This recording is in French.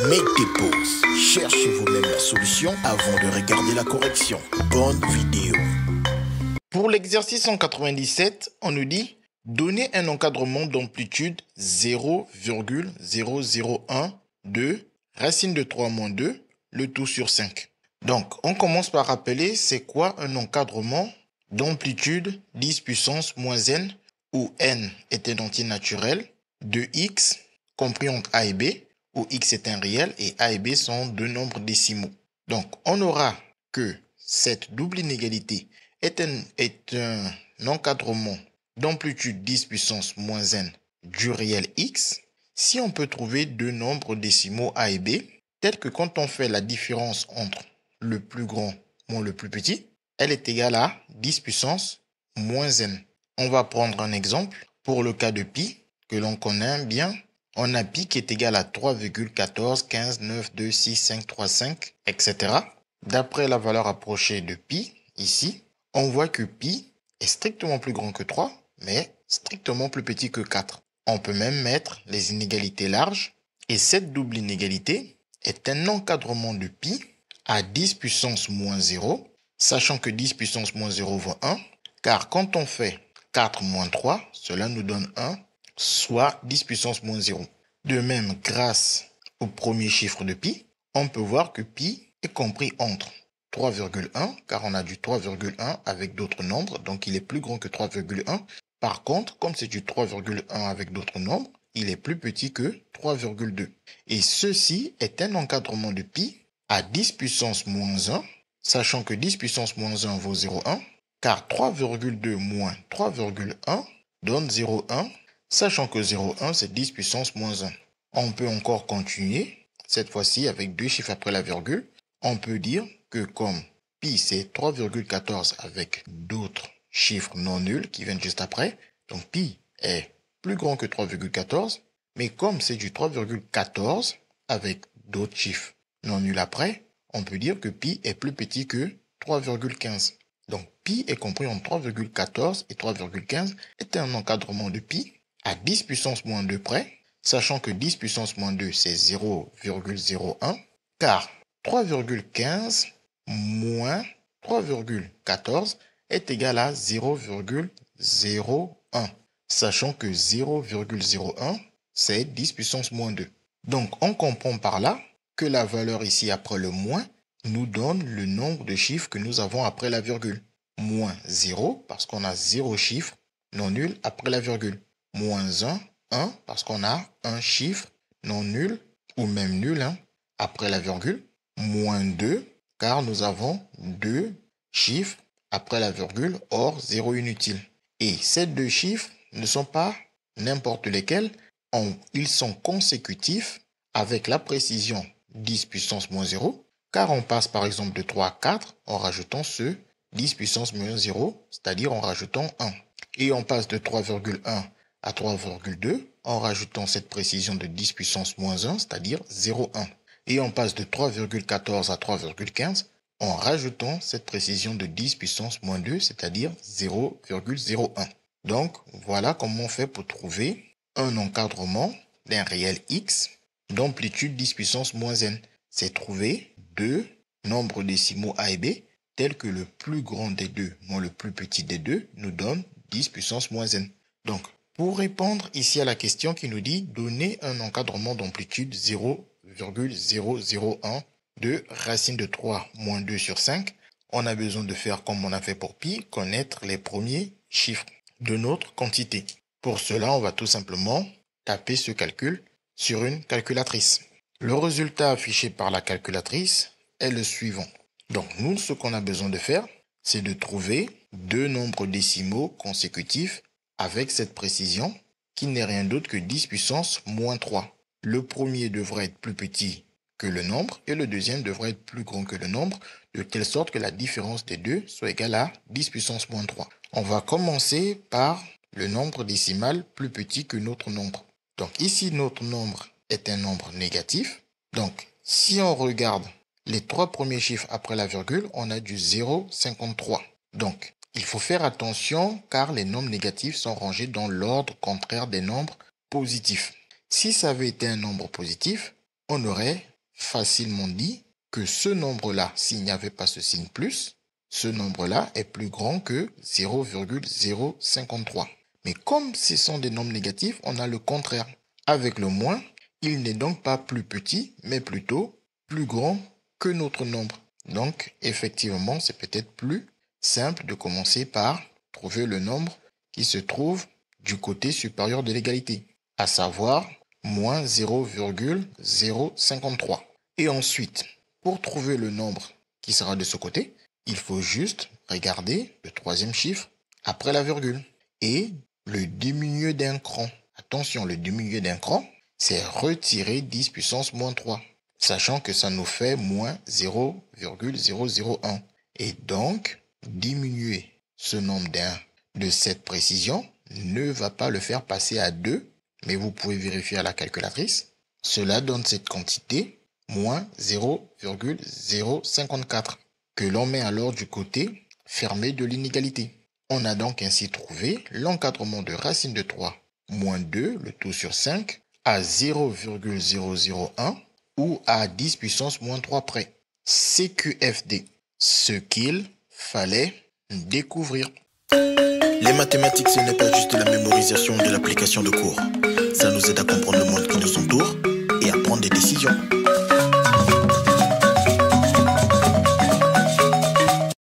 Make tes pauses, cherchez vous-même la solution avant de regarder la correction. Bonne vidéo. Pour l'exercice 197, on nous dit donner un encadrement d'amplitude 0,001 de racine de 3 moins 2, le tout sur 5. Donc, on commence par rappeler c'est quoi un encadrement d'amplitude 10 puissance moins n, où n est un entier naturel, de x compris entre a et b, où x est un réel et a et b sont deux nombres décimaux. Donc, on aura que cette double inégalité est un encadrement d'amplitude 10 puissance moins n du réel x si on peut trouver deux nombres décimaux a et b, tels que quand on fait la différence entre le plus grand moins le plus petit, elle est égale à 10 puissance moins n. On va prendre un exemple pour le cas de pi que l'on connaît bien. On a pi qui est égal à 3,14, 15, 9, 2, 6, 5, 3, 5, etc. D'après la valeur approchée de pi, ici, on voit que pi est strictement plus grand que 3, mais strictement plus petit que 4. On peut même mettre les inégalités larges, et cette double inégalité est un encadrement de pi à 10 puissance moins 0, sachant que 10 puissance moins 0 vaut 1, car quand on fait 4 moins 3, cela nous donne 1, soit 10 puissance moins 0. De même, grâce au premier chiffre de pi, on peut voir que pi est compris entre 3,1, car on a du 3,1 avec d'autres nombres, donc il est plus grand que 3,1. Par contre, comme c'est du 3,1 avec d'autres nombres, il est plus petit que 3,2. Et ceci est un encadrement de pi à 10 puissance moins 1, sachant que 10 puissance moins 1 vaut 0,1, car 3,2 moins 3,1 donne 0,1, sachant que 0,1 c'est 10 puissance moins 1. On peut encore continuer, cette fois-ci avec deux chiffres après la virgule. On peut dire que comme pi c'est 3,14 avec d'autres chiffres non nuls qui viennent juste après, donc pi est plus grand que 3,14, mais comme c'est du 3,14 avec d'autres chiffres non nuls après, on peut dire que pi est plus petit que 3,15. Donc pi est compris entre 3,14 et 3,15 est un encadrement de pi à 10 puissance moins 2 près, sachant que 10 puissance moins 2 c'est 0,01, car 3,15 moins 3,14 est égal à 0,01, sachant que 0,01 c'est 10 puissance moins 2. Donc on comprend par là que la valeur ici après le moins nous donne le nombre de chiffres que nous avons après la virgule. Moins 0 parce qu'on a 0 chiffre non nul après la virgule. Moins 1 parce qu'on a un chiffre non nul ou même nul après la virgule. Moins 2 car nous avons deux chiffres après la virgule, or 0 inutile. Et ces deux chiffres ne sont pas n'importe lesquels, ils sont consécutifs avec la précision 10 puissance moins 0, car on passe par exemple de 3 à 4 en rajoutant ce 10 puissance moins 0, c'est-à-dire en rajoutant 1. Et on passe de 3,1 à 3,2 en rajoutant cette précision de 10 puissance moins 1, c'est-à-dire 0,1. Et on passe de 3,14 à 3,15 en rajoutant cette précision de 10 puissance moins 2, c'est-à-dire 0,01. Donc, voilà comment on fait pour trouver un encadrement d'un réel x d'amplitude 10 puissance moins n. C'est trouver deux nombres décimaux a et b tels que le plus grand des deux moins le plus petit des deux nous donne 10 puissance moins n. Donc, pour répondre ici à la question qui nous dit donner un encadrement d'amplitude 0,001 de racine de 3 moins 2 sur 5, on a besoin de faire comme on a fait pour pi, connaître les premiers chiffres de notre quantité. Pour cela, on va tout simplement taper ce calcul sur une calculatrice. Le résultat affiché par la calculatrice est le suivant. Donc nous, ce qu'on a besoin de faire, c'est de trouver deux nombres décimaux consécutifs avec cette précision qui n'est rien d'autre que 10 puissance moins 3. Le premier devrait être plus petit que le nombre et le deuxième devrait être plus grand que le nombre, de telle sorte que la différence des deux soit égale à 10 puissance moins 3. On va commencer par le nombre décimal plus petit que notre nombre. Donc ici, notre nombre est un nombre négatif. Donc, si on regarde les trois premiers chiffres après la virgule, on a du 0,53. Donc, il faut faire attention car les nombres négatifs sont rangés dans l'ordre contraire des nombres positifs. Si ça avait été un nombre positif, on aurait facilement dit que ce nombre-là, s'il n'y avait pas ce signe plus, ce nombre-là est plus grand que 0,053. Mais comme ce sont des nombres négatifs, on a le contraire. Avec le moins, il n'est donc pas plus petit, mais plutôt plus grand que notre nombre. Donc, effectivement, c'est peut-être plus simple de commencer par trouver le nombre qui se trouve du côté supérieur de l'égalité, à savoir moins 0,053. Et ensuite, pour trouver le nombre qui sera de ce côté, il faut juste regarder le troisième chiffre après la virgule et le diminuer d'un cran. Attention, le diminuer d'un cran, c'est retirer 10 puissance moins 3, sachant que ça nous fait moins 0,001. Et donc, diminuer ce nombre d'un de cette précision ne va pas le faire passer à 2, mais vous pouvez vérifier à la calculatrice. Cela donne cette quantité, moins 0,054, que l'on met alors du côté fermé de l'inégalité. On a donc ainsi trouvé l'encadrement de racine de 3 moins 2, le tout sur 5, à 0,001 ou à 10 puissance moins 3 près. CQFD, ce qu'il fallait découvrir. Les mathématiques, ce n'est pas juste la mémorisation de l'application de cours. Ça nous aide à comprendre le monde qui nous entoure et à prendre des décisions.